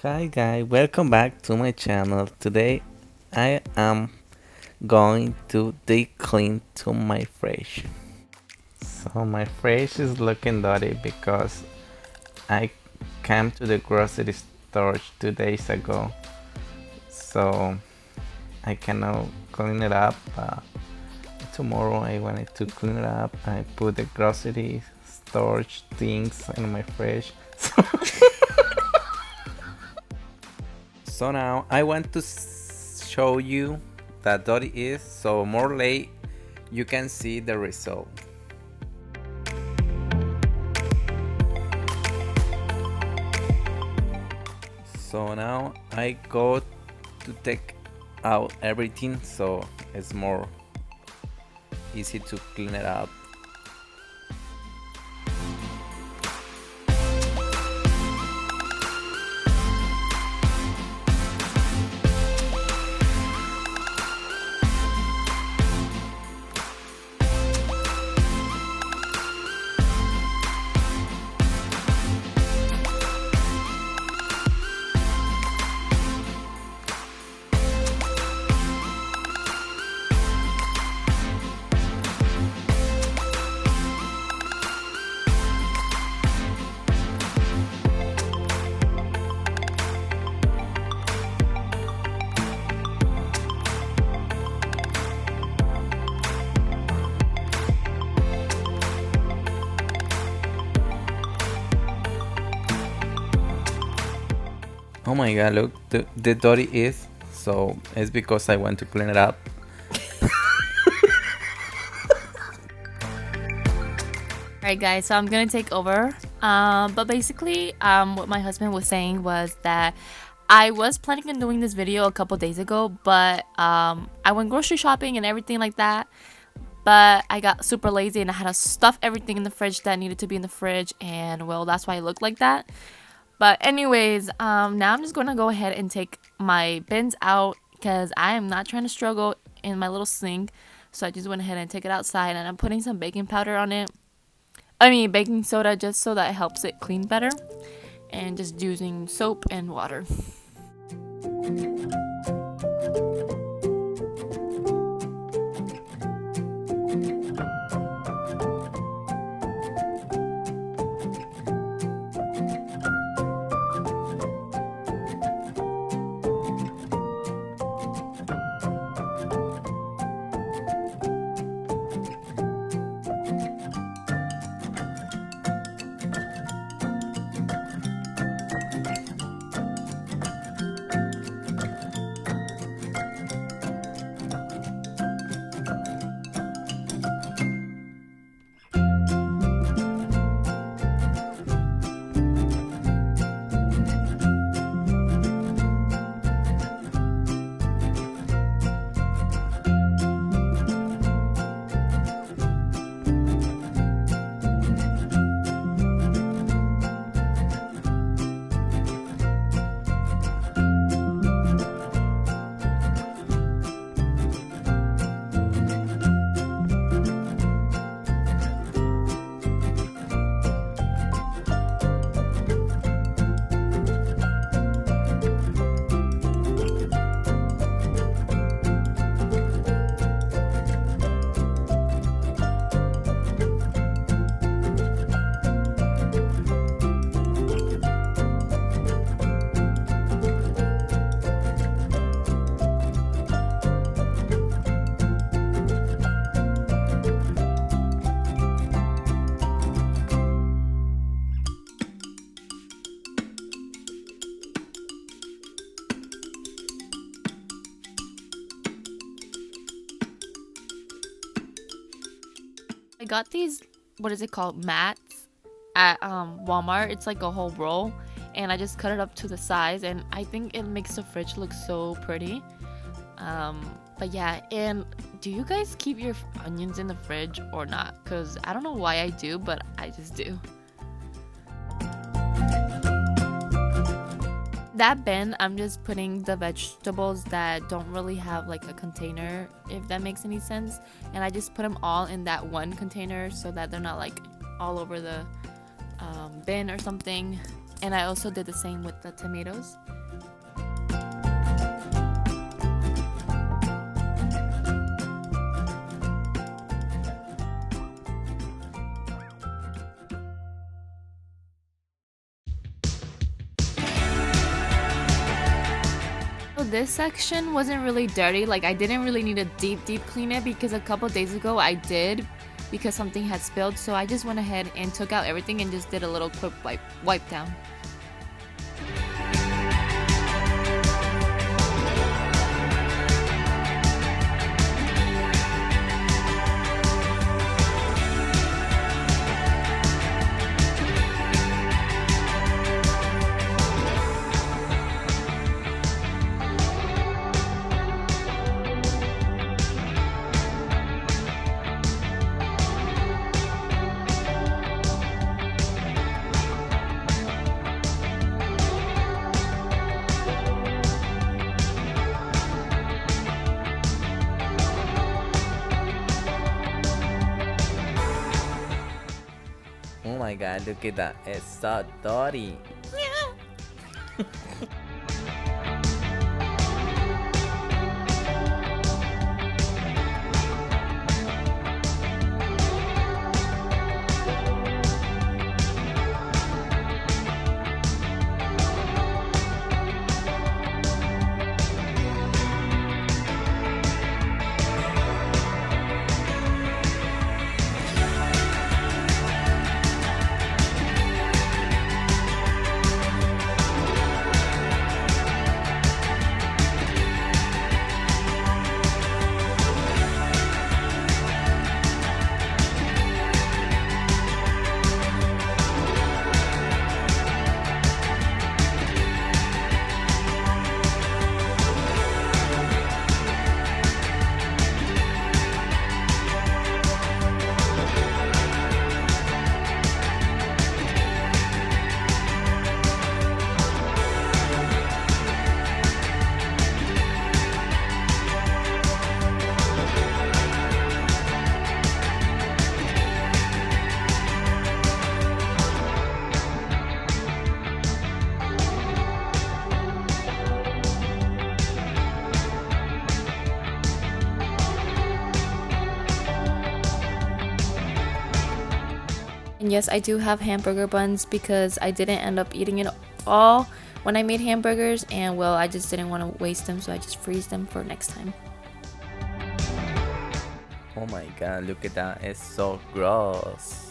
Hi guys, welcome back to my channel. Today I am going to deep clean to my fridge. So my fridge is looking dirty because I came to the grocery store 2 days ago. So I cannot clean it up. Tomorrow I wanted to clean it up. I put the grocery storage things in my fridge. So now I want to show you that dirty is, so more late you can see the result. So now I go to take out everything, so it's more easy to clean it up. Oh my god, look, the dirty is, so it's because I want to clean it up. Alright guys, so I'm gonna take over. But basically, what my husband was saying was that I was planning on doing this video a couple days ago, but I went grocery shopping and everything like that. But I got super lazy and I had to stuff everything in the fridge that needed to be in the fridge, and well, that's why it looked like that. But anyways, now I'm just gonna go ahead and take my bins out because I am not trying to struggle in my little sink. So I just went ahead and take it outside, and I'm putting some baking powder on it. I mean baking soda, just so that it helps it clean better, and just using soap and water. I got these, what is it called, mats at Walmart. It's like a whole roll, and I just cut it up to the size, and I think it makes the fridge look so pretty. But yeah, and do you guys keep your onions in the fridge or not? Because I don't know why I do, but I just do. That bin, I'm just putting the vegetables that don't really have like a container, if that makes any sense, and I just put them all in that one container so that they're not like all over the bin or something. And I also did the same with the tomatoes. So this section wasn't really dirty, like I didn't really need to deep clean it because a couple days ago I did because something had spilled, so I just went ahead and took out everything and just did a little quick wipe down. Oh my god, look at that. It's so dirty. And yes, I do have hamburger buns because I didn't end up eating it all when I made hamburgers, and well, I just didn't want to waste them, so I just freeze them for next time. Oh my god, look at that. It's so gross.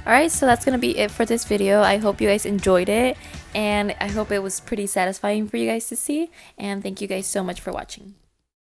Alright, so that's gonna be it for this video. I hope you guys enjoyed it, and I hope it was pretty satisfying for you guys to see, and thank you guys so much for watching.